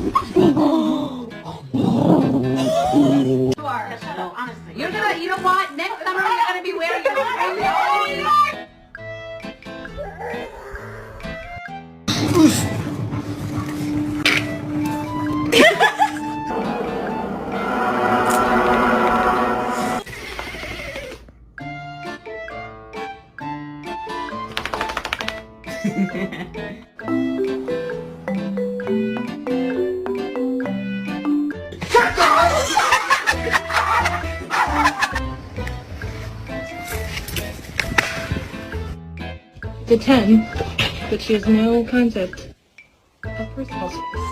You are. Shut up, honestly. You're gonna, you know what? Next summer you're gonna be wearing your own. The 10, but she has no concept of personal space.